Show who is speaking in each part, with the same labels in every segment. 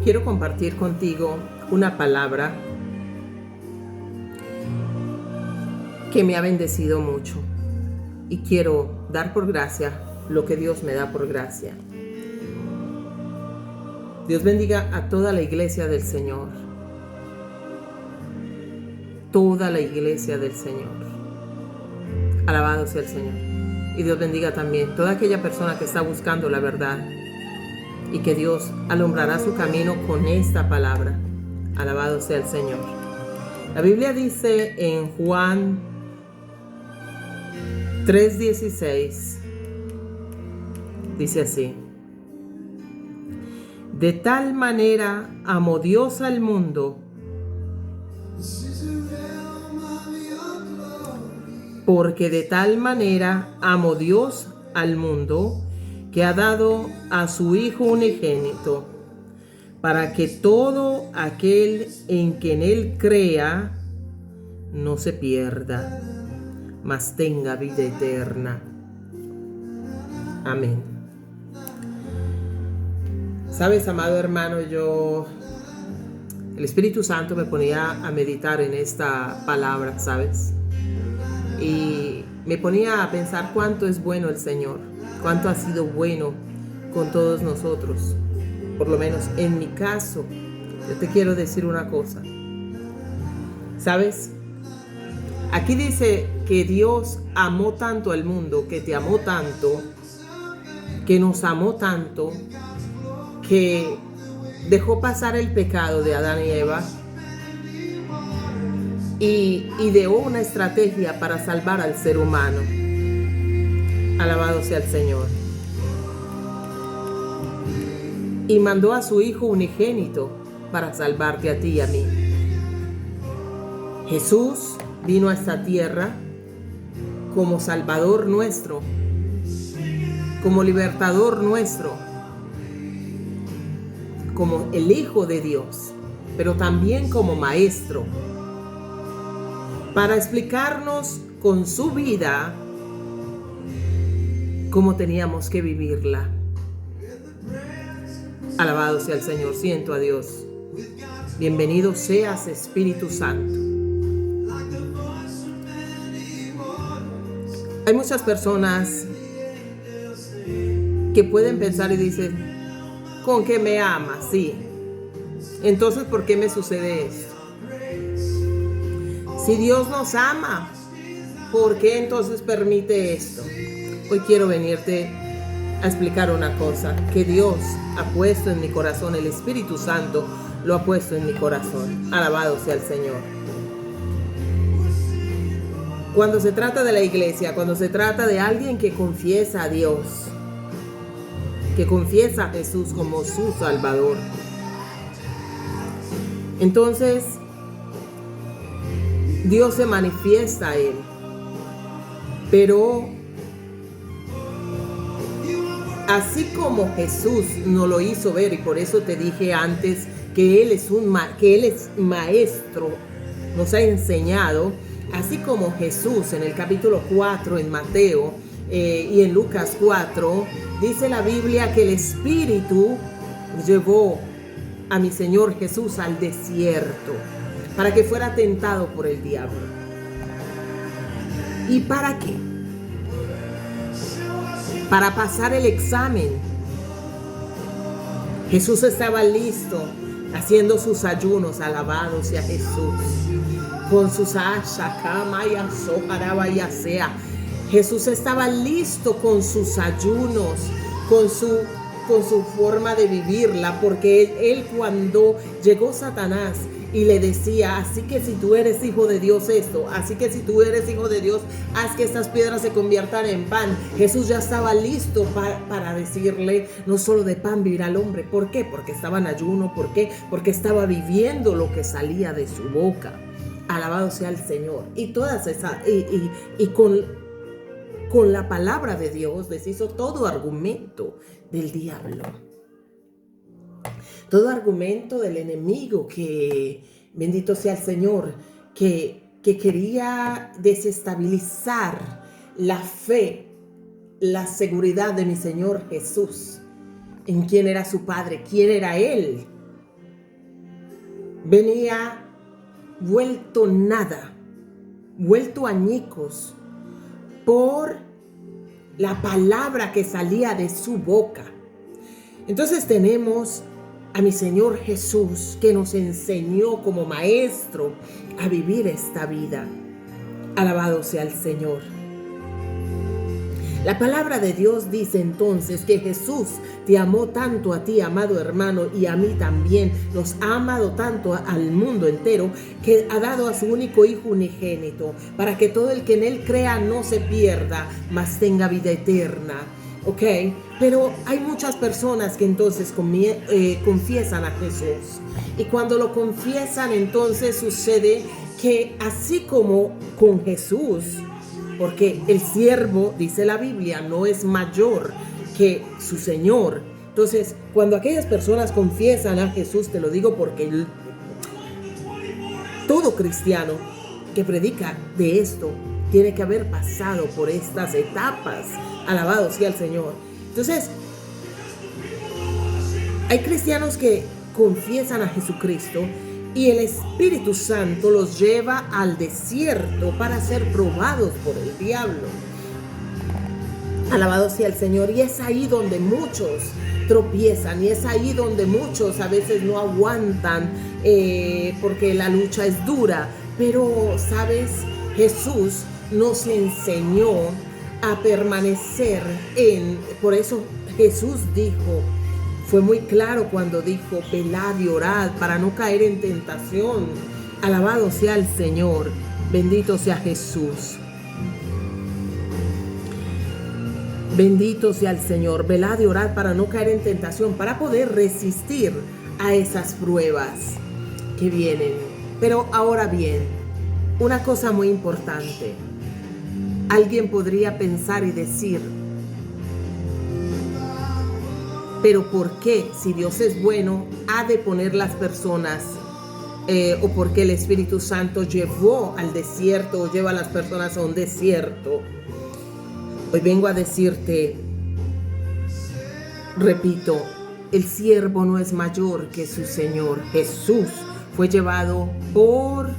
Speaker 1: quiero compartir contigo una palabra que me ha bendecido mucho y quiero dar por gracia lo que Dios me da por gracia. Dios bendiga a toda la iglesia del Señor. Toda la iglesia del Señor. Alabado sea el Señor. Y Dios bendiga también toda aquella persona que está buscando la verdad y que Dios alumbrará su camino con esta palabra. Alabado sea el Señor. La Biblia dice en Juan 3:16, dice así: de tal manera amó Dios al mundo, porque de tal manera amó Dios al mundo, que ha dado a su Hijo unigénito, para que todo aquel en quien Él crea no se pierda, mas tenga vida eterna. Amén. Sabes, amado hermano, el Espíritu Santo me ponía a meditar en esta palabra, ¿sabes? Y me ponía a pensar cuánto es bueno el Señor, cuánto ha sido bueno con todos nosotros. Por lo menos en mi caso, yo te quiero decir una cosa. ¿Sabes? Aquí dice que Dios amó tanto al mundo, que te amó tanto, que nos amó tanto, que dejó pasar el pecado de Adán y Eva y ideó una estrategia para salvar al ser humano. Alabado sea el Señor. Y mandó a su Hijo unigénito para salvarte a ti y a mí. Jesús vino a esta tierra como Salvador nuestro, como libertador nuestro, como el Hijo de Dios, pero también como Maestro, para explicarnos con su vida cómo teníamos que vivirla. Alabado sea el Señor, siento a Dios. Bienvenido seas, Espíritu Santo. Hay muchas personas que pueden pensar y dicen: ¿con qué me amas? Sí. Entonces, ¿por qué me sucede esto? Si Dios nos ama, ¿por qué entonces permite esto? Hoy quiero venirte a explicar una cosa que Dios ha puesto en mi corazón. El Espíritu Santo lo ha puesto en mi corazón. Alabado sea el Señor. Cuando se trata de la iglesia, cuando se trata de alguien que confiesa a Dios, que confiesa a Jesús como su Salvador, entonces Dios se manifiesta a él. Pero así como Jesús nos lo hizo ver, y por eso te dije antes que Él es maestro, nos ha enseñado, así como Jesús en el capítulo 4 en Mateo y en Lucas 4, dice la Biblia que el Espíritu llevó a mi Señor Jesús al desierto para que fuera tentado por el diablo. ¿Y para qué? Para pasar el examen. Jesús estaba listo, haciendo sus ayunos. Alabado sea Jesús. Con sus Jesús estaba listo con sus ayunos, con su forma de vivirla, porque él cuando llegó Satanás y le decía: así que si tú eres hijo de Dios esto, así que si tú eres hijo de Dios, haz que estas piedras se conviertan en pan. Jesús ya estaba listo para decirle: no solo de pan vivirá el hombre. ¿Por qué? Porque estaba en ayuno. ¿Por qué? Porque estaba viviendo lo que salía de su boca. Alabado sea el Señor. Y todas esas, y con la palabra de Dios deshizo todo argumento del diablo. Todo argumento del enemigo que, bendito sea el Señor, que quería desestabilizar la fe, la seguridad de mi Señor Jesús, en quién era su Padre, quién era Él. venía vuelto nada, vuelto añicos por la palabra que salía de su boca. Entonces tenemos a mi Señor Jesús, que nos enseñó como maestro a vivir esta vida. Alabado sea el Señor. La palabra de Dios dice entonces que Jesús te amó tanto a ti, amado hermano, y a mí también. Nos ha amado tanto al mundo entero que ha dado a su único Hijo unigénito para que todo el que en Él crea no se pierda, mas tenga vida eterna. ¿Ok? Pero hay muchas personas que entonces confiesan a Jesús. Y cuando lo confiesan, entonces sucede que así como con Jesús, porque el siervo, dice la Biblia, no es mayor que su Señor. Entonces, cuando aquellas personas confiesan a Jesús, te lo digo porque todo cristiano que predica de esto tiene que haber pasado por estas etapas. Alabado sea el Señor. Entonces, hay cristianos que confiesan a Jesucristo y el Espíritu Santo los lleva al desierto para ser probados por el diablo. Alabado sea el Señor. Y es ahí donde muchos tropiezan, y es ahí donde muchos a veces no aguantan porque la lucha es dura. Pero, ¿sabes? Jesús nos enseñó a permanecer por eso Jesús dijo, fue muy claro cuando dijo, velad y orad para no caer en tentación. Alabado sea el Señor, bendito sea Jesús. Bendito sea el Señor, velad y orad para no caer en tentación, para poder resistir a esas pruebas que vienen. Pero ahora bien, una cosa muy importante. Alguien podría pensar y decir, pero ¿por qué, si Dios es bueno, ha de poner las personas o por qué el Espíritu Santo llevó al desierto o lleva a las personas a un desierto? Hoy vengo a decirte, repito, el siervo no es mayor que su Señor. Jesús fue llevado por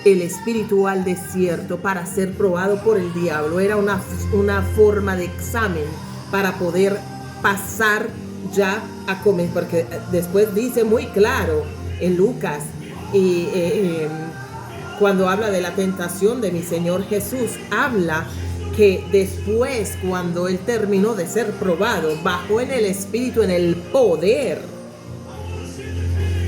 Speaker 1: el Espíritu al desierto para ser probado por el diablo. Era una forma de examen para poder pasar ya a comer, porque después dice muy claro en Lucas, cuando habla de la tentación de mi Señor Jesús, habla que después, cuando Él terminó de ser probado, bajó en el Espíritu, en el poder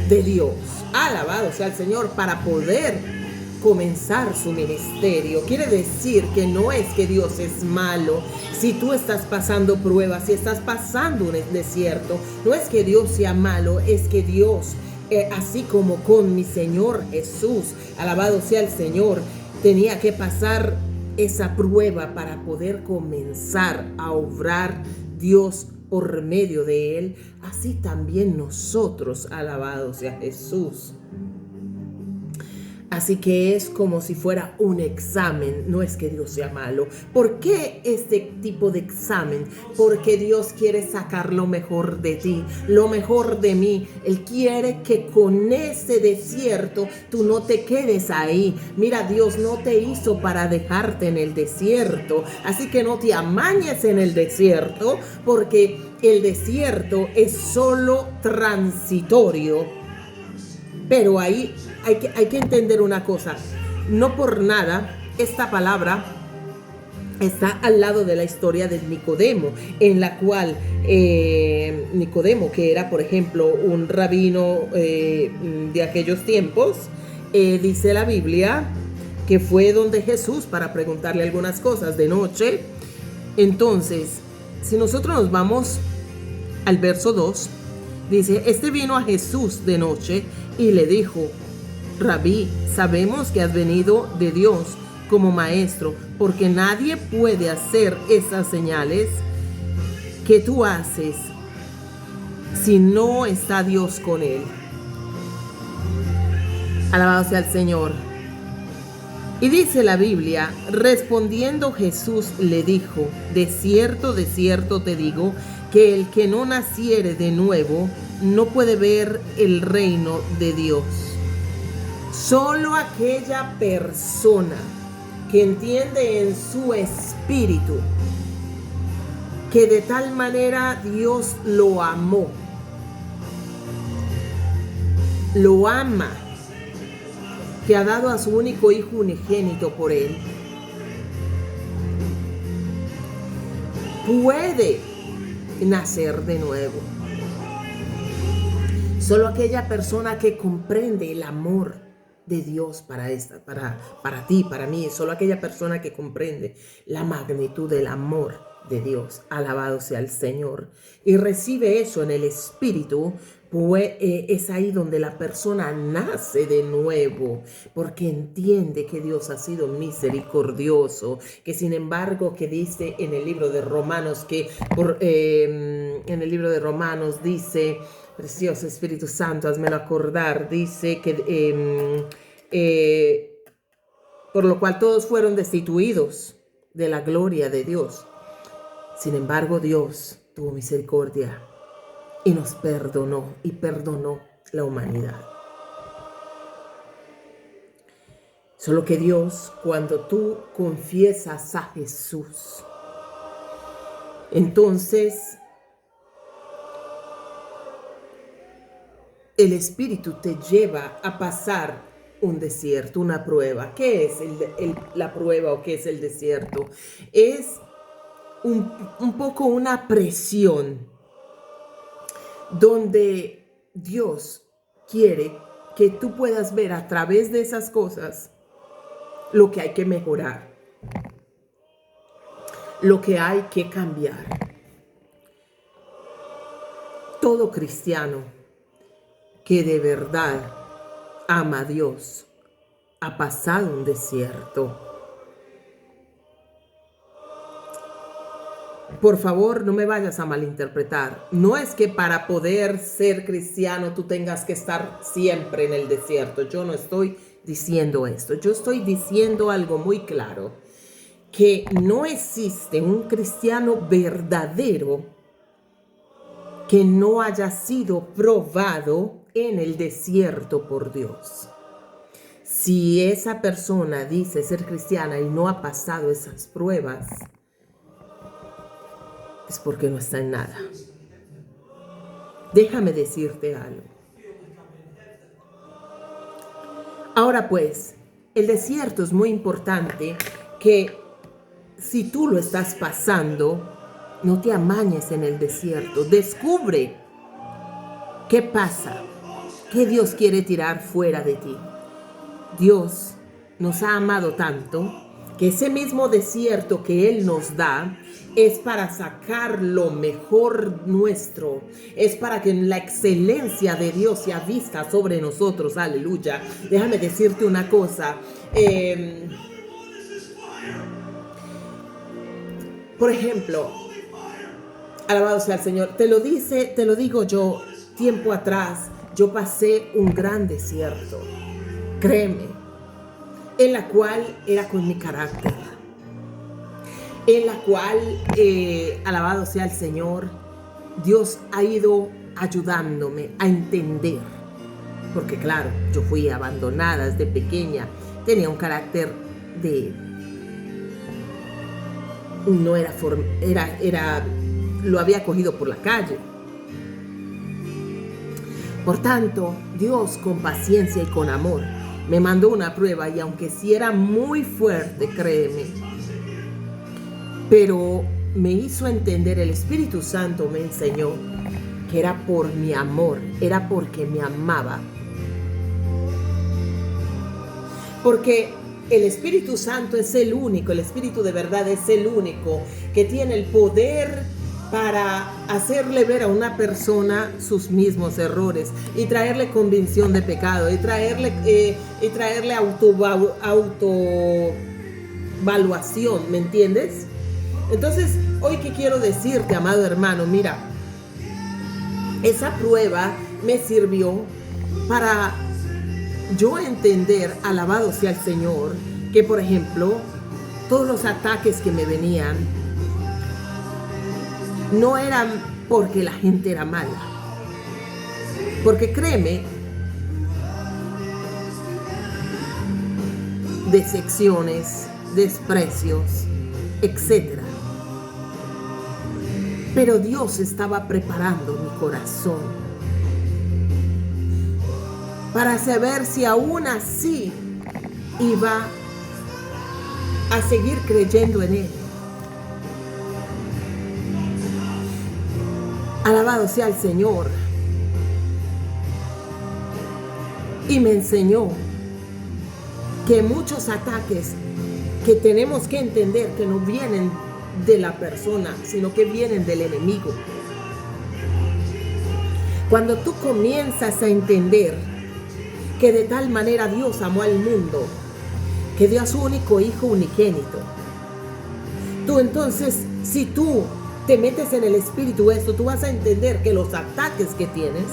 Speaker 1: de Dios. Alabado sea el Señor, para poder comenzar su ministerio. Quiere decir que no es que Dios es malo. Si tú estás pasando pruebas, si estás pasando un desierto, no es que Dios sea malo, es que Dios, así como con mi Señor Jesús, alabado sea el Señor, tenía que pasar esa prueba para poder comenzar a obrar Dios por medio de Él. Así también nosotros, alabado sea Jesús. Así que es como si fuera un examen, no es que Dios sea malo. ¿Por qué este tipo de examen? Porque Dios quiere sacar lo mejor de ti, lo mejor de mí. Él quiere que con ese desierto tú no te quedes ahí. Mira, Dios no te hizo para dejarte en el desierto, así que no te amañes en el desierto, porque el desierto es solo transitorio. Pero ahí hay que entender una cosa. No por nada esta palabra está al lado de la historia de Nicodemo, en la cual Nicodemo, que era por ejemplo un rabino de aquellos tiempos, dice la Biblia que fue donde Jesús para preguntarle algunas cosas de noche. Entonces, si nosotros nos vamos al verso 2, dice, este vino a Jesús de noche y le dijo, Rabí, sabemos que has venido de Dios como maestro, porque nadie puede hacer esas señales que tú haces si no está Dios con él. Alabado sea el Señor. Y dice la Biblia, respondiendo Jesús le dijo, de cierto te digo, que el que no naciere de nuevo no puede ver el reino de Dios. Solo aquella persona que entiende en su espíritu que de tal manera Dios lo amó, lo ama, que ha dado a su único hijo unigénito por él, puede nacer de nuevo. Solo aquella persona que comprende el amor de Dios para ti, para mí, solo aquella persona que comprende la magnitud del amor de Dios, alabado sea el Señor, y recibe eso en el espíritu, pues es ahí donde la persona nace de nuevo, porque entiende que Dios ha sido misericordioso, que sin embargo, que dice en el libro de Romanos, en el libro de Romanos dice, precioso Espíritu Santo, házmelo acordar, dice que por lo cual todos fueron destituidos de la gloria de Dios. Sin embargo, Dios tuvo misericordia y nos perdonó y perdonó la humanidad. Solo que Dios, cuando tú confiesas a Jesús, entonces el Espíritu te lleva a pasar un desierto, una prueba. ¿Qué es la prueba o qué es el desierto? Es un poco una presión donde Dios quiere que tú puedas ver a través de esas cosas lo que hay que mejorar, lo que hay que cambiar. Todo cristiano que de verdad ama a Dios ha pasado un desierto. Por favor, no me vayas a malinterpretar. No es que para poder ser cristiano tú tengas que estar siempre en el desierto. Yo no estoy diciendo esto. Yo estoy diciendo algo muy claro. Que no existe un cristiano verdadero que no haya sido probado en el desierto por Dios. Si esa persona dice ser cristiana y no ha pasado esas pruebas, es porque no está en nada. Déjame decirte algo. Ahora pues, el desierto es muy importante que si tú lo estás pasando, no te amañes en el desierto. Descubre qué pasa, qué Dios quiere tirar fuera de ti. Dios nos ha amado tanto que ese mismo desierto que Él nos da es para sacar lo mejor nuestro, es para que la excelencia de Dios sea vista sobre nosotros, aleluya. Déjame decirte una cosa, por ejemplo, alabado sea el Señor, te lo digo yo, tiempo atrás, yo pasé un gran desierto, créeme, en la cual era con mi carácter, en la cual, alabado sea el Señor, Dios ha ido ayudándome a entender, porque claro, yo fui abandonada desde pequeña, tenía un carácter no era, lo había cogido por la calle. Por tanto, Dios con paciencia y con amor me mandó una prueba, y aunque sí era muy fuerte, créeme, pero me hizo entender, el Espíritu Santo me enseñó que era por mi amor, era porque me amaba. Porque el Espíritu Santo es el único, el Espíritu de verdad es el único que tiene el poder para hacerle ver a una persona sus mismos errores y traerle convicción de pecado y traerle autoevaluación, ¿me entiendes? Entonces, hoy que quiero decirte, amado hermano, mira, esa prueba me sirvió para yo entender, alabado sea el Señor, que por ejemplo, todos los ataques que me venían no eran porque la gente era mala, Porque créeme, decepciones, desprecios, etc. Pero Dios estaba preparando mi corazón para saber si aún así iba a seguir creyendo en Él. Alabado sea el Señor. Y me enseñó que muchos ataques que tenemos que entender que no vienen de la persona, sino que vienen del enemigo. Cuando tú comienzas a entender que de tal manera Dios amó al mundo, que dio a su único hijo unigénito, tú entonces, si tú te metes en el espíritu esto, tú vas a entender que los ataques que tienes,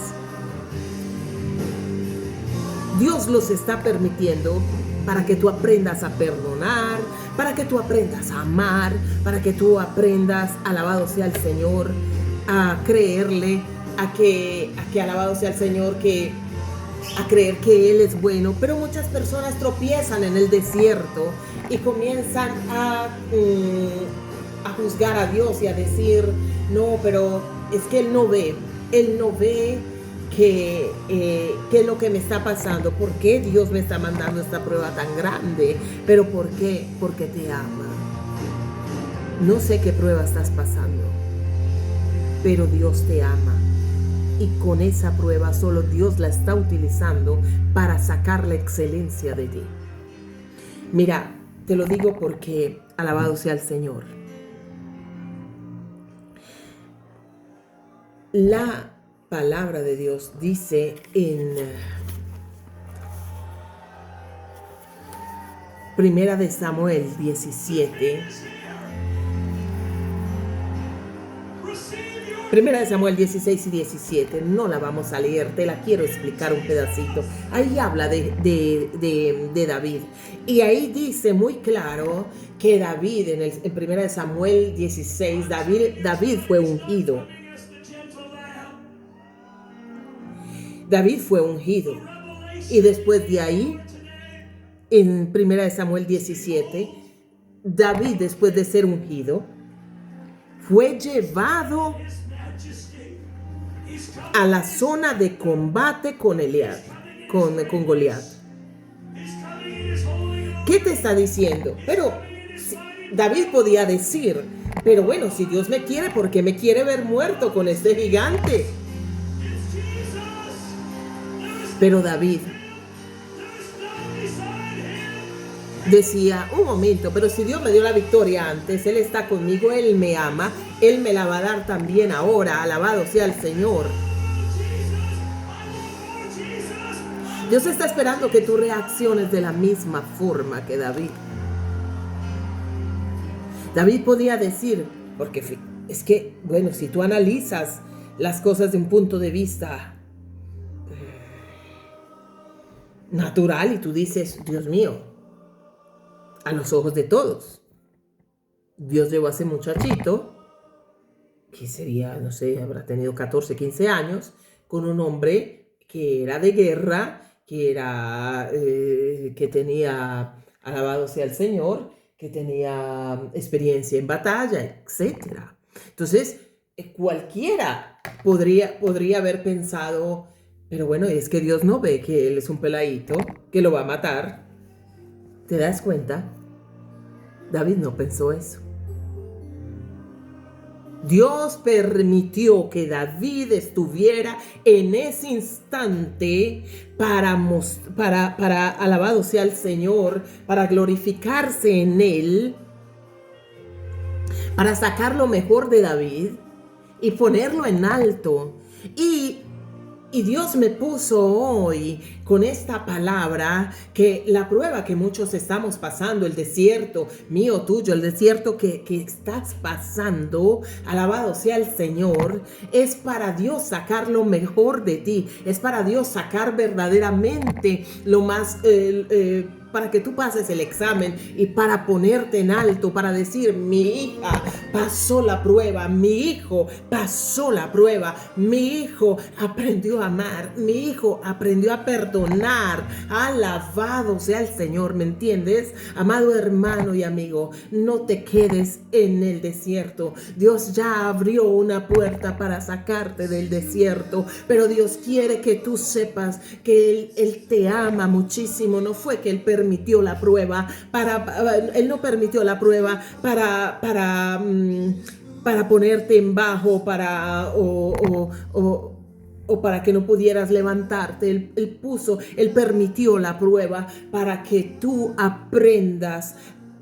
Speaker 1: Dios los está permitiendo para que tú aprendas a perdonar, para que tú aprendas a amar, para que tú aprendas, alabado sea el Señor, a creerle, a que alabado sea el Señor, a creer que Él es bueno. Pero muchas personas tropiezan en el desierto y comienzan a juzgar a Dios y a decir, no, pero es que Él no ve qué es lo que me está pasando, por qué Dios me está mandando esta prueba tan grande, pero ¿por qué? Porque te ama. No sé qué prueba estás pasando, pero Dios te ama, y con esa prueba solo Dios la está utilizando para sacar la excelencia de ti. Mira, te lo digo porque alabado sea el Señor. La palabra de Dios dice en Primera de Samuel 17. Primera de Samuel 16 y 17. No la vamos a leer, te la quiero explicar un pedacito. Ahí habla de David. Y ahí dice muy claro que David, en Primera de Samuel 16, David fue ungido. David fue ungido. Y después de ahí, en Primera de Samuel 17, David, después de ser ungido, fue llevado a la zona de combate con Goliat. ¿Qué te está diciendo? Pero David podía decir, pero bueno, si Dios me quiere, ¿por qué me quiere ver muerto con este gigante? Pero David decía, un momento, pero si Dios me dio la victoria antes, Él está conmigo, Él me ama, Él me la va a dar también ahora, alabado sea el Señor. Dios está esperando que tú reacciones de la misma forma que David. David podía decir, porque es que, bueno, si tú analizas las cosas de un punto de vista natural y tú dices, Dios mío, a los ojos de todos, Dios llevó a ese muchachito, que sería, no sé, habrá tenido 14, 15 años, con un hombre que era de guerra, que tenía, alabado sea el Señor, que tenía experiencia en batalla, etc. Entonces, cualquiera podría haber pensado, pero bueno, es que Dios no ve que él es un peladito, que lo va a matar. ¿Te das cuenta? David no pensó eso. Dios permitió que David estuviera en ese instante para alabado sea el Señor, para glorificarse en Él, para sacar lo mejor de David y ponerlo en alto. Y Dios me puso hoy con esta palabra que la prueba que muchos estamos pasando, el desierto mío, tuyo, el desierto que estás pasando, alabado sea el Señor, es para Dios sacar lo mejor de ti, es para Dios sacar verdaderamente lo más para que tú pases el examen y para ponerte en alto, para decir: mi hija pasó la prueba, mi hijo pasó la prueba, mi hijo aprendió a amar, mi hijo aprendió a perdonar. Alabado sea el Señor, ¿me entiendes? Amado hermano y amigo, no te quedes en el desierto. Dios ya abrió una puerta para sacarte del desierto, pero Dios quiere que tú sepas que Él te ama muchísimo. No fue que Él permitió la prueba Él no permitió la prueba para ponerte en bajo, o para que no pudieras levantarte. Él permitió la prueba para que tú aprendas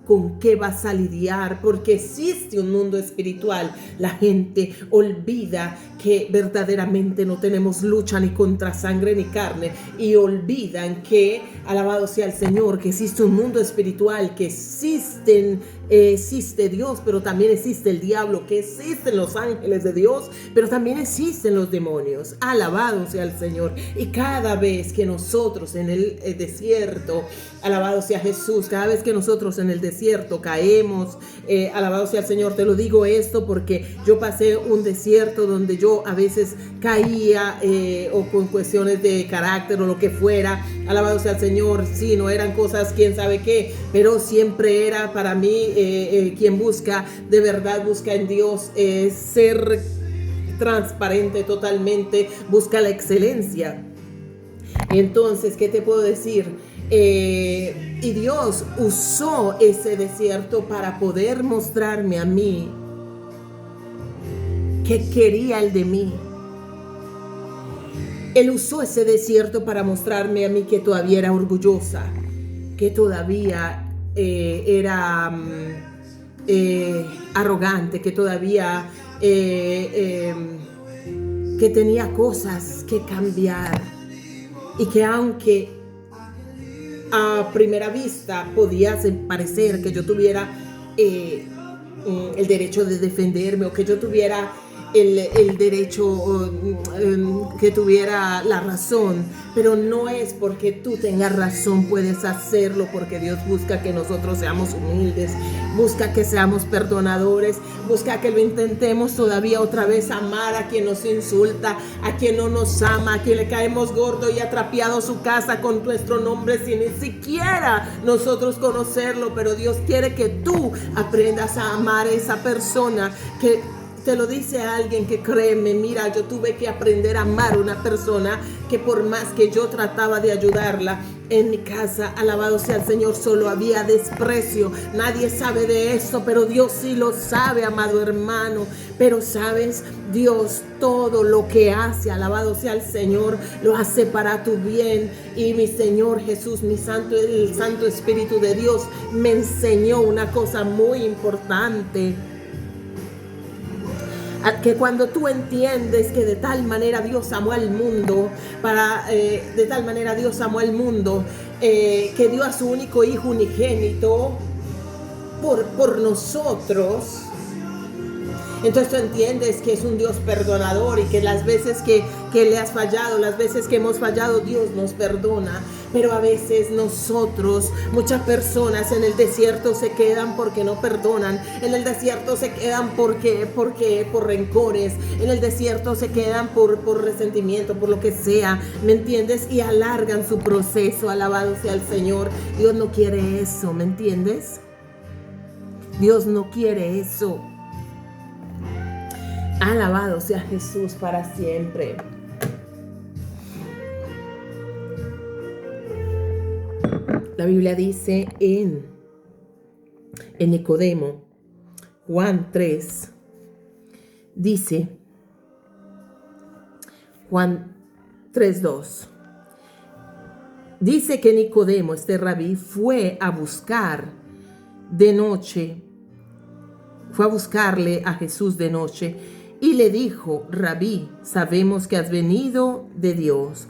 Speaker 1: con qué vas a lidiar, porque existe un mundo espiritual. La gente olvida que verdaderamente no tenemos lucha ni contra sangre ni carne, y olvidan que, alabado sea el Señor, que existe un mundo espiritual, que existe Dios, pero también existe el diablo, que existen los ángeles de Dios, pero también existen los demonios. Alabado sea el Señor. Y cada vez que nosotros en el desierto, alabado sea Jesús, cada vez que nosotros en el desierto caemos, alabado sea el Señor. Te lo digo esto porque yo pasé un desierto donde yo a veces caía, o con cuestiones de carácter o lo que fuera. Alabado sea el Señor. Sí, no eran cosas quién sabe qué, pero siempre era para mí, quien busca de verdad, busca en Dios ser transparente totalmente, busca la excelencia. Entonces, ¿qué te puedo decir? Y Dios usó ese desierto para poder mostrarme a mí qué quería Él de mí. Él usó ese desierto para mostrarme a mí que todavía era orgullosa, que todavía era arrogante, que todavía que tenía cosas que cambiar, y que aunque a primera vista podía parecer que yo tuviera el derecho de defenderme, o que yo tuviera el derecho, que tuviera la razón, pero no es porque tú tengas razón puedes hacerlo, porque Dios busca que nosotros seamos humildes, busca que seamos perdonadores, busca que lo intentemos todavía otra vez, amar a quien nos insulta, a quien no nos ama, a quien le caemos gordo y ha trapeado su casa con nuestro nombre sin ni siquiera nosotros conocerlo. Pero Dios quiere que tú aprendas a amar a esa persona, que te lo dice alguien que, créeme, mira, yo tuve que aprender a amar a una persona que por más que yo trataba de ayudarla en mi casa, alabado sea el Señor, solo había desprecio. Nadie sabe de eso, pero Dios sí lo sabe, amado hermano. Pero sabes, Dios todo lo que hace, alabado sea el Señor, lo hace para tu bien. Y mi Señor Jesús, el Santo Espíritu de Dios me enseñó una cosa muy importante, que cuando tú entiendes que de tal manera Dios amó al mundo, de tal manera Dios amó al mundo, que dio a su único hijo unigénito por nosotros. Entonces tú entiendes que es un Dios perdonador, y que las veces que le has fallado, las veces que hemos fallado, Dios nos perdona. Pero a veces nosotros, muchas personas en el desierto se quedan porque no perdonan. En el desierto se quedan por rencores. En el desierto se quedan por resentimiento, por lo que sea, ¿me entiendes? Y alargan su proceso. Alabado sea el Señor. Dios no quiere eso, ¿me entiendes? Dios no quiere eso. Alabado sea Jesús para siempre. La Biblia dice en Nicodemo, Juan 3, dice, Juan 3:2, dice que Nicodemo, este rabí, fue a buscarle a Jesús de noche, y le dijo: Rabí, sabemos que has venido de Dios,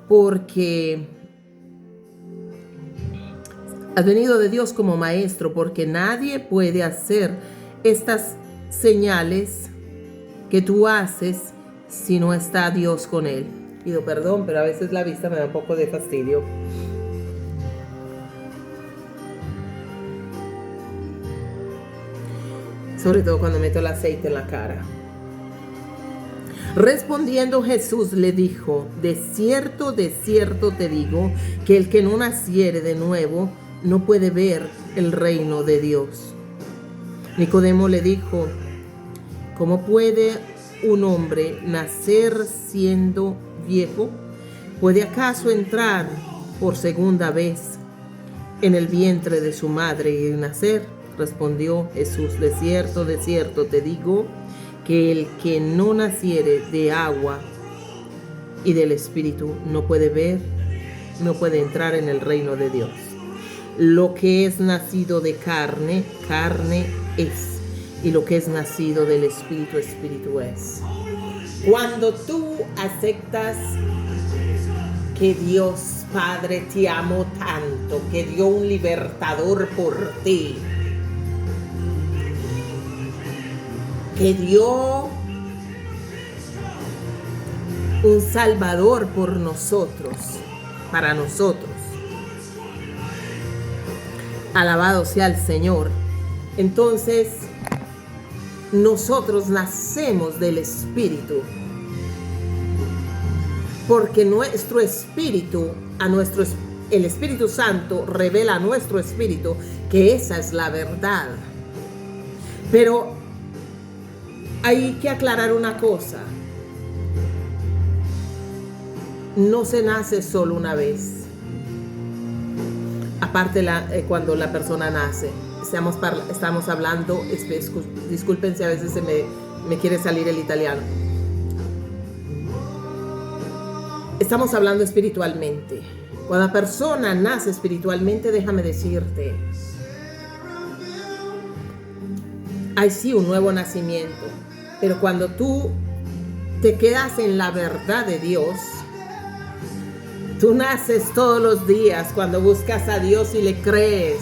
Speaker 1: porque has venido de Dios como maestro, porque nadie puede hacer estas señales que tú haces si no está Dios con él. Pido perdón, pero a veces la vista me da un poco de fastidio. sobre todo cuando meto el aceite en la cara. Respondiendo Jesús le dijo: de cierto te digo, que el que no naciere de nuevo no puede ver el reino de Dios. Nicodemo le dijo: ¿cómo puede un hombre nacer siendo viejo? ¿Puede acaso entrar por segunda vez en el vientre de su madre y nacer? Respondió Jesús: de cierto te digo, que el que no naciere de agua y del Espíritu no puede entrar en el reino de Dios. Lo que es nacido de carne, carne es, y lo que es nacido del Espíritu, Espíritu es. Cuando tú aceptas que Dios Padre te amó tanto, que dio un libertador por ti, que dio un salvador por nosotros, para nosotros. Alabado sea el Señor. Entonces, nosotros nacemos del Espíritu, porque nuestro espíritu, el Espíritu Santo revela a nuestro espíritu que esa es la verdad. Pero hay que aclarar una cosa: no se nace solo una vez. Aparte, cuando la persona nace, estamos hablando, disculpen si a veces me quiere salir el italiano. Estamos hablando espiritualmente. Cuando la persona nace espiritualmente, déjame decirte, hay sí un nuevo nacimiento. Pero cuando tú te quedas en la verdad de Dios, tú naces todos los días cuando buscas a Dios y le crees.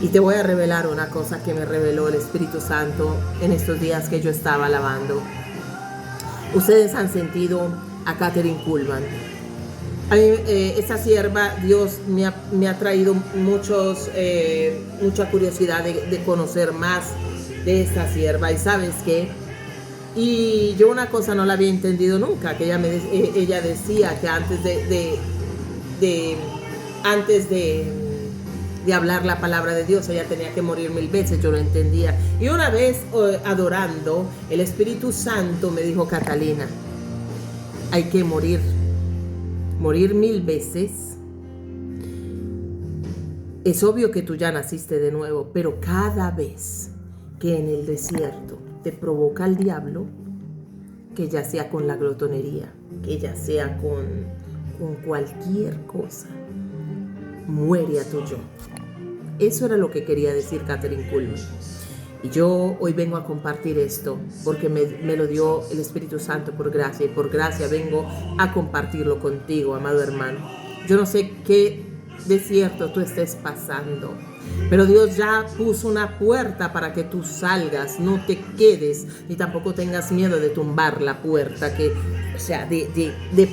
Speaker 1: Y te voy a revelar una cosa que me reveló el Espíritu Santo en estos días que yo estaba alabando. Ustedes han sentido a Kathryn Kuhlman. A mí, esa sierva, Dios me ha traído mucha curiosidad de conocer más de esta sierva. ¿Y sabes qué? Y yo una cosa no la había entendido nunca, que ella decía que antes de hablar la palabra de Dios, ella tenía que morir 1000 veces. Yo lo entendía. Y una vez adorando, el Espíritu Santo me dijo: Catalina, hay que morir 1000 veces. Es obvio que tú ya naciste de nuevo, pero cada vez que en el desierto te provoca el diablo, que ya sea con la glotonería, que ya sea con cualquier cosa, muere a tu yo. Eso era lo que quería decir Kathryn Kuhlman. Y yo hoy vengo a compartir esto porque me lo dio el Espíritu Santo por gracia, y por gracia vengo a compartirlo contigo, amado hermano. Yo no sé qué desierto tú estés pasando, pero Dios ya puso una puerta para que tú salgas. No te quedes ni tampoco tengas miedo de tumbar la puerta, de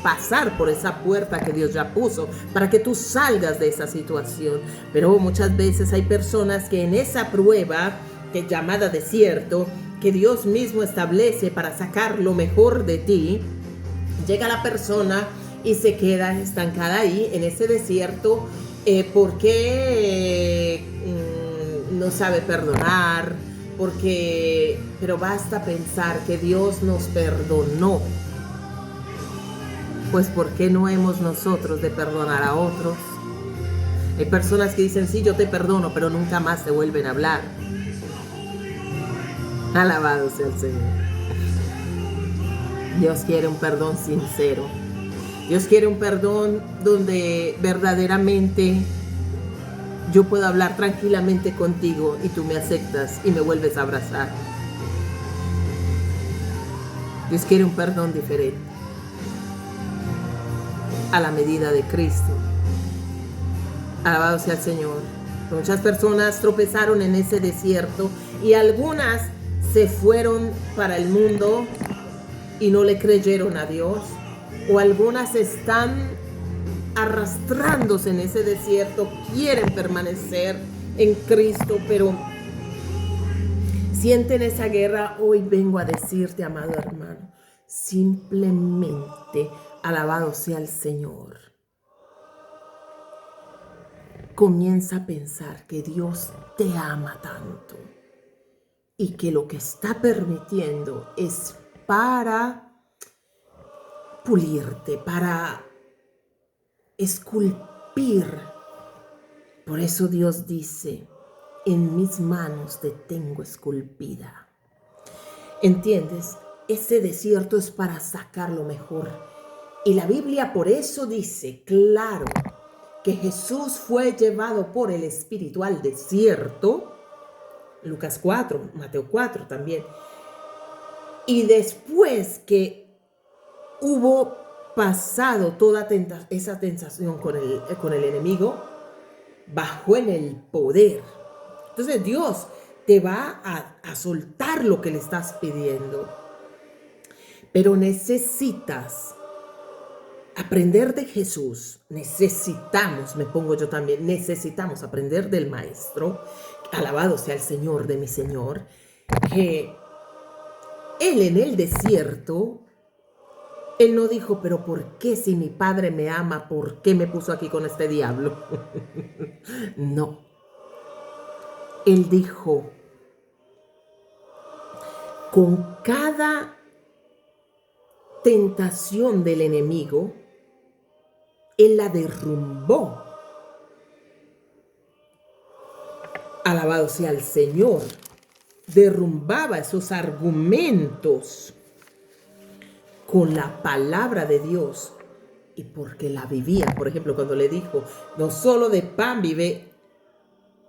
Speaker 1: pasar por esa puerta que Dios ya puso para que tú salgas de esa situación. Pero muchas veces hay personas que en esa prueba, que es llamada desierto, que Dios mismo establece para sacar lo mejor de ti, llega la persona y se queda estancada ahí en ese desierto porque no sabe perdonar, pero basta pensar que Dios nos perdonó. Pues ¿por qué no hemos nosotros de perdonar a otros? Hay personas que dicen: sí, yo te perdono, pero nunca más te vuelven a hablar. Alabado sea el Señor. Dios quiere un perdón sincero. Dios quiere un perdón donde verdaderamente yo puedo hablar tranquilamente contigo y tú me aceptas y me vuelves a abrazar. Dios quiere un perdón diferente, a la medida de Cristo. Alabado sea el Señor. Muchas personas tropezaron en ese desierto y algunas se fueron para el mundo y no le creyeron a Dios, o algunas están arrastrándose en ese desierto, quieren permanecer en Cristo, pero sienten esa guerra, hoy vengo a decirte, amado hermano, simplemente alabado sea el Señor. Comienza a pensar que Dios te ama tanto y que lo que está permitiendo es para pulirte, para esculpir. Por eso Dios dice, en mis manos te tengo esculpida. ¿Entiendes? Ese desierto es para sacar lo mejor. Y la Biblia por eso dice, claro, que Jesús fue llevado por el Espíritu al desierto. Lucas 4, Mateo 4 también. Y después que hubo pasado toda esa tentación con el enemigo, bajó en el poder. Entonces Dios te va a soltar lo que le estás pidiendo. Pero necesitas aprender de Jesús. Necesitamos, me pongo yo también, necesitamos aprender del Maestro. Alabado sea el Señor de mi Señor. Que Él en el desierto, Él no dijo, pero ¿por qué si mi Padre me ama, por qué me puso aquí con este diablo? No. Él dijo, con cada tentación del enemigo, Él la derrumbó. Alabado sea el Señor. Derrumbaba esos argumentos con la palabra de Dios y porque la vivía. Por ejemplo, cuando le dijo, no solo de pan vive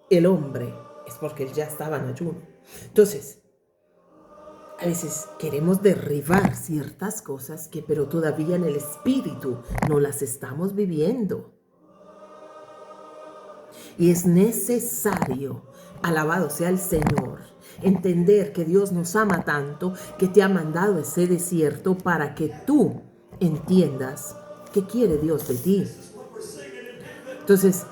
Speaker 1: el hombre, es porque él ya estaba en ayuno. Entonces, a veces queremos derribar ciertas cosas pero todavía en el espíritu no las estamos viviendo. Y es necesario, alabado sea el Señor, entender que Dios nos ama tanto que te ha mandado ese desierto para que tú entiendas qué quiere Dios de ti. Entonces,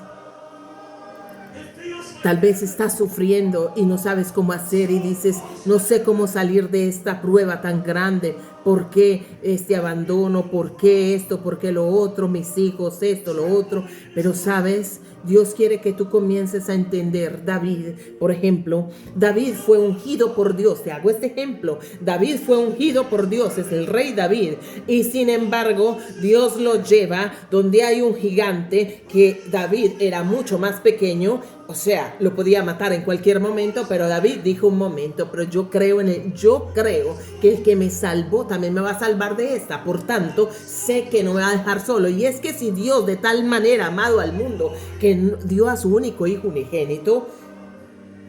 Speaker 1: tal vez estás sufriendo y no sabes cómo hacer y dices, no sé cómo salir de esta prueba tan grande. ¿Por qué este abandono? ¿Por qué esto? ¿Por qué lo otro? Mis hijos, esto, lo otro. Pero sabes, Dios quiere que tú comiences a entender. David, por ejemplo, David fue ungido por Dios. Te hago este ejemplo. David fue ungido por Dios, es el rey David. Y sin embargo, Dios lo lleva donde hay un gigante que David era mucho más pequeño. O sea, lo podía matar en cualquier momento, pero David dijo un momento, pero yo creo que el que me salvó también me va a salvar de esta. Por tanto, sé que no me va a dejar solo. Y es que si Dios de tal manera amado al mundo que dio a su único hijo unigénito,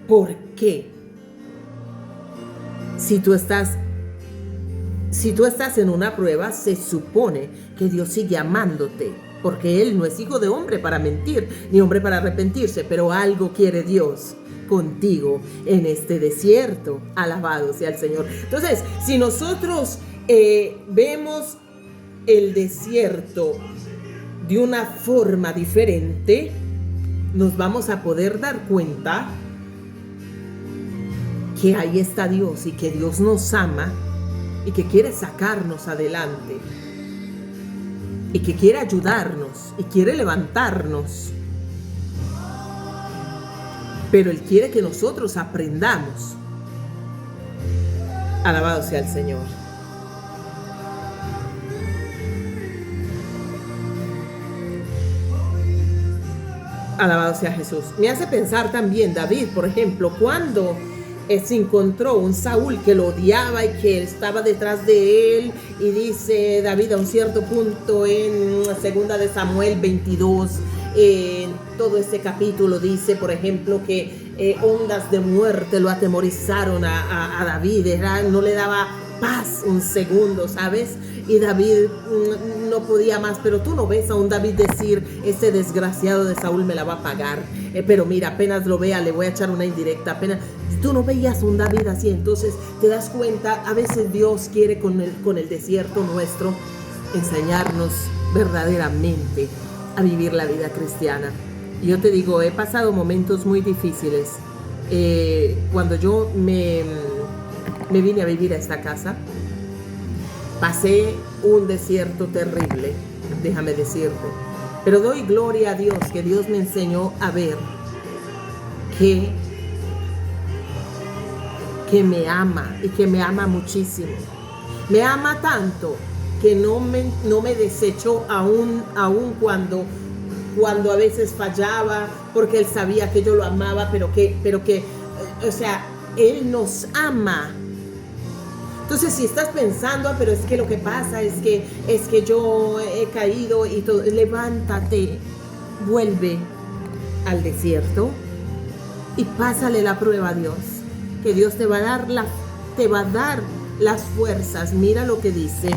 Speaker 1: ¿por qué? Si tú estás en una prueba, se supone que Dios sigue amándote. Porque Él no es hijo de hombre para mentir, ni hombre para arrepentirse, pero algo quiere Dios contigo en este desierto. Alabado sea el Señor. Entonces, si nosotros vemos el desierto de una forma diferente, nos vamos a poder dar cuenta que ahí está Dios y que Dios nos ama y que quiere sacarnos adelante. Y que quiere ayudarnos y quiere levantarnos. Pero Él quiere que nosotros aprendamos. Alabado sea el Señor. Alabado sea Jesús. Me hace pensar también David, por ejemplo, cuando se encontró un Saúl que lo odiaba y que estaba detrás de él, y dice David a un cierto punto en 2 de Samuel 22, en todo ese capítulo dice, por ejemplo, que ondas de muerte lo atemorizaron a David, no le daba paz un segundo, ¿sabes? Y David no podía más, pero tú no ves a un David decir, ese desgraciado de Saúl me la va a pagar, pero mira, apenas lo vea, le voy a echar una indirecta, apenas. Tú no veías un David así. Entonces te das cuenta, a veces Dios quiere con el desierto nuestro enseñarnos verdaderamente a vivir la vida cristiana. Y yo te digo, he pasado momentos muy difíciles cuando yo me vine a vivir a esta casa, pasé un desierto terrible, déjame decirte. Pero doy gloria a Dios, que Dios me enseñó a ver que me ama y que me ama muchísimo. Me ama tanto que no me desechó aún cuando a veces fallaba, porque Él sabía que yo lo amaba, pero que, o sea, Él nos ama. Entonces, si estás pensando, pero es que lo que pasa es que yo he caído y todo, levántate, vuelve al desierto y pásale la prueba a Dios, que Dios te va a dar las fuerzas. Mira lo que dice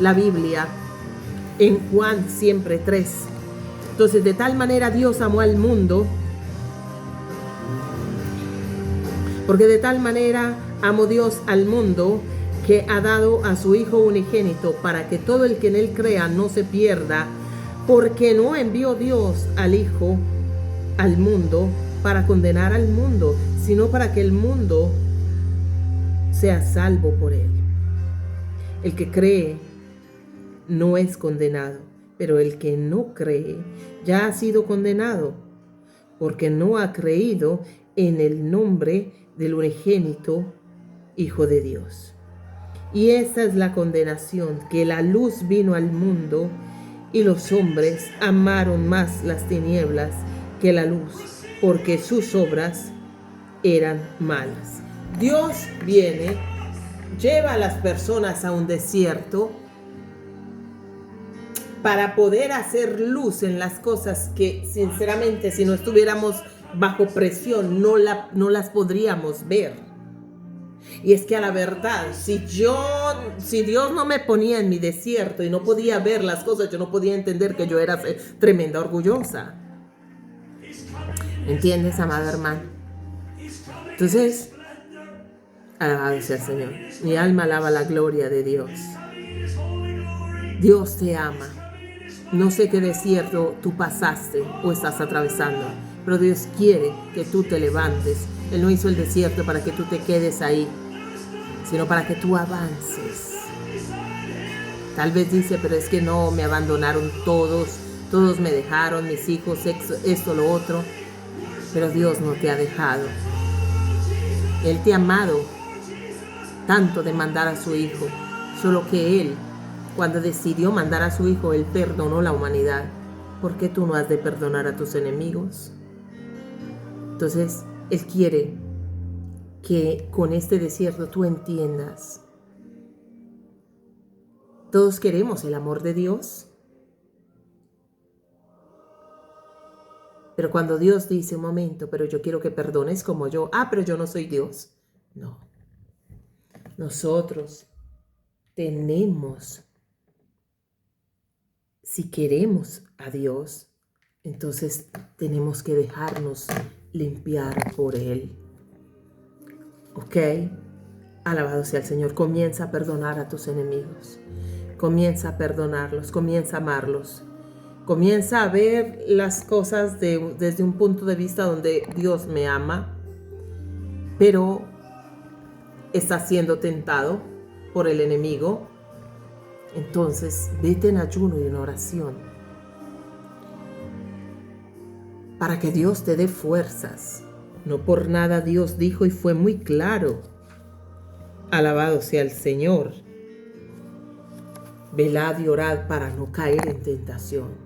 Speaker 1: la Biblia en Juan siempre 3. Entonces, de tal manera Dios amó al mundo, porque de tal manera amó Dios al mundo, que ha dado a su Hijo unigénito, para que todo el que en Él crea no se pierda, porque no envió Dios al Hijo al mundo para condenar al mundo, sino para que el mundo sea salvo por Él. El que cree no es condenado, pero el que no cree ya ha sido condenado, porque no ha creído en el nombre del unigénito Hijo de Dios. Y esta es la condenación, que la luz vino al mundo y los hombres amaron más las tinieblas que la luz, porque sus obras eran malas. Dios viene, lleva a las personas a un desierto para poder hacer luz en las cosas que, sinceramente, si no estuviéramos bajo presión, no las podríamos ver. Y es que a la verdad, si Dios no me ponía en mi desierto y no podía ver las cosas, yo no podía entender que yo era tremenda orgullosa. ¿Entiendes, amada hermana? Entonces, alabado sea el Señor. Mi alma alaba la gloria de Dios. Dios te ama. No sé qué desierto tú pasaste o estás atravesando, pero Dios quiere que tú te levantes. Él no hizo el desierto para que tú te quedes ahí, sino para que tú avances. Tal vez dice, pero es que no, me abandonaron todos me dejaron, mis hijos, esto, lo otro. Pero Dios no te ha dejado. Él te ha amado tanto de mandar a su Hijo, solo que Él, cuando decidió mandar a su Hijo, Él perdonó la humanidad. ¿Por qué tú no has de perdonar a tus enemigos? Entonces, Él quiere que con este desierto tú entiendas. Todos queremos el amor de Dios. Pero cuando Dios dice, un momento, pero yo quiero que perdones como yo. Pero yo no soy Dios. No. Nosotros tenemos, si queremos a Dios, entonces tenemos que dejarnos limpiar por Él. ¿Ok? Alabado sea el Señor. Comienza a perdonar a tus enemigos. Comienza a perdonarlos. Comienza a amarlos. Comienza a ver las cosas desde un punto de vista donde Dios me ama, pero está siendo tentado por el enemigo. Entonces, vete en ayuno y en oración para que Dios te dé fuerzas. No por nada Dios dijo y fue muy claro. Alabado sea el Señor. Velad y orad para no caer en tentación.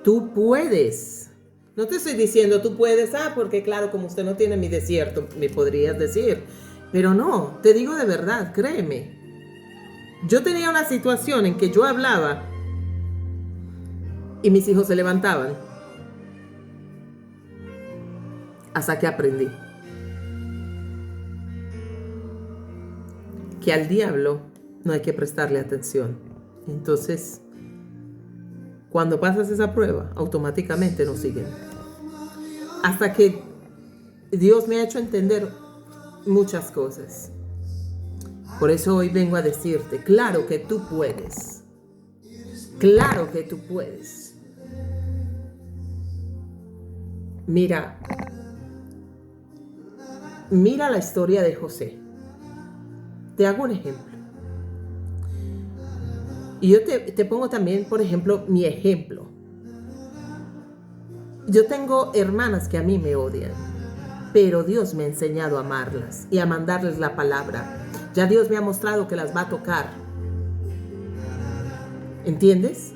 Speaker 1: Tú puedes. No te estoy diciendo tú puedes, porque claro, como usted no tiene mi desierto, me podrías decir. Pero no, te digo de verdad, créeme. Yo tenía una situación en que yo hablaba y mis hijos se levantaban. Hasta que aprendí que al diablo no hay que prestarle atención. Entonces, cuando pasas esa prueba, automáticamente nos siguen. Hasta que Dios me ha hecho entender muchas cosas. Por eso hoy vengo a decirte, claro que tú puedes. Claro que tú puedes. Mira, Mira la historia de José. Te hago un ejemplo. Y yo te pongo también, por ejemplo, mi ejemplo. Yo tengo hermanas que a mí me odian, pero Dios me ha enseñado a amarlas y a mandarles la palabra. Ya Dios me ha mostrado que las va a tocar. ¿Entiendes?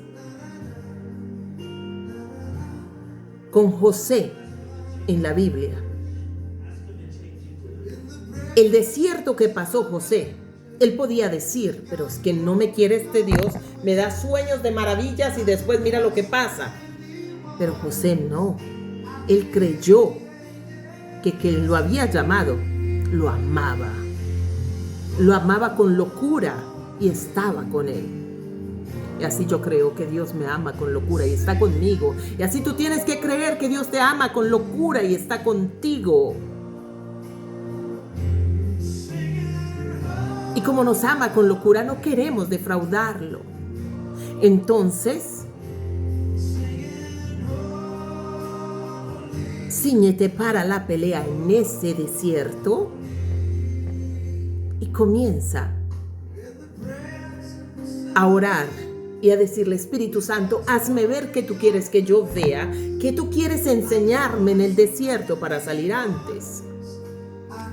Speaker 1: Con José en la Biblia, el desierto que pasó José, él podía decir, pero es que no me quiere este Dios, me da sueños de maravillas y después mira lo que pasa. Pero José no, él creyó que quien lo había llamado lo amaba con locura y estaba con él. Y así yo creo que Dios me ama con locura y está conmigo. Y así tú tienes que creer que Dios te ama con locura y está contigo. Y como nos ama con locura, no queremos defraudarlo. Entonces, cíñete para la pelea en ese desierto y comienza a orar y a decirle: Espíritu Santo, hazme ver qué tú quieres que yo vea, qué tú quieres enseñarme en el desierto para salir antes.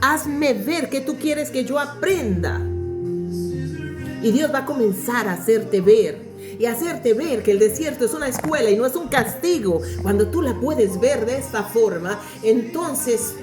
Speaker 1: Hazme ver qué tú quieres que yo aprenda. Y Dios va a comenzar a hacerte ver y hacerte ver que el desierto es una escuela y no es un castigo. Cuando tú la puedes ver de esta forma, entonces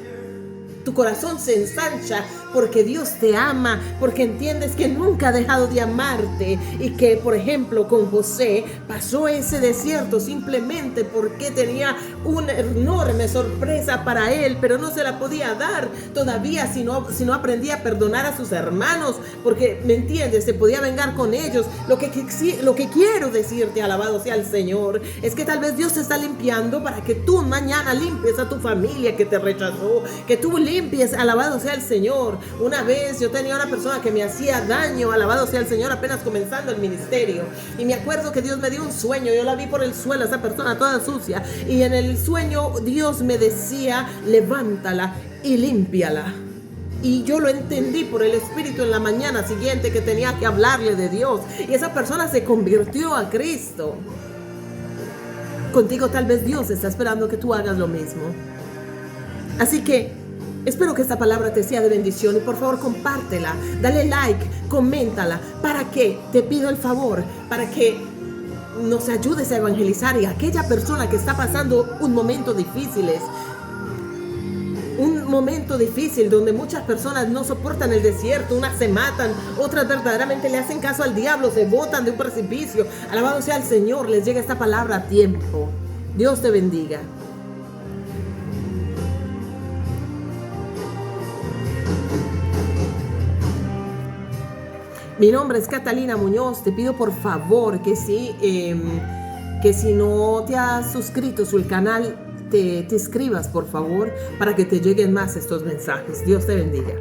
Speaker 1: tu corazón se ensancha porque Dios te ama, porque entiendes que nunca ha dejado de amarte y que, por ejemplo, con José pasó ese desierto simplemente porque tenía una enorme sorpresa para él, pero no se la podía dar todavía si no aprendía a perdonar a sus hermanos, porque, ¿me entiendes? Se podía vengar con ellos. Lo que quiero decirte, alabado sea el Señor, es que tal vez Dios te está limpiando para que tú mañana limpies a tu familia que te rechazó, que tú limpies, alabado sea el Señor. Una vez yo tenía una persona que me hacía daño, alabado sea el Señor, apenas comenzando el ministerio, y me acuerdo que Dios me dio un sueño. Yo la vi por el suelo, esa persona toda sucia, y en el sueño Dios me decía: levántala y límpiala. Y yo lo entendí por el Espíritu en la mañana siguiente que tenía que hablarle de Dios, y esa persona se convirtió a Cristo. Contigo tal vez Dios está esperando que tú hagas lo mismo. Así que espero que esta palabra te sea de bendición y por favor compártela, dale like, coméntala. ¿Para qué? Te pido el favor, para que nos ayudes a evangelizar y a aquella persona que está pasando un momento difícil donde muchas personas no soportan el desierto, unas se matan, otras verdaderamente le hacen caso al diablo, se botan de un precipicio. Alabado sea el Señor, les llega esta palabra a tiempo. Dios te bendiga. Mi nombre es Catalina Muñoz. Te pido por favor que si no te has suscrito al canal, te inscribas por favor para que te lleguen más estos mensajes. Dios te bendiga.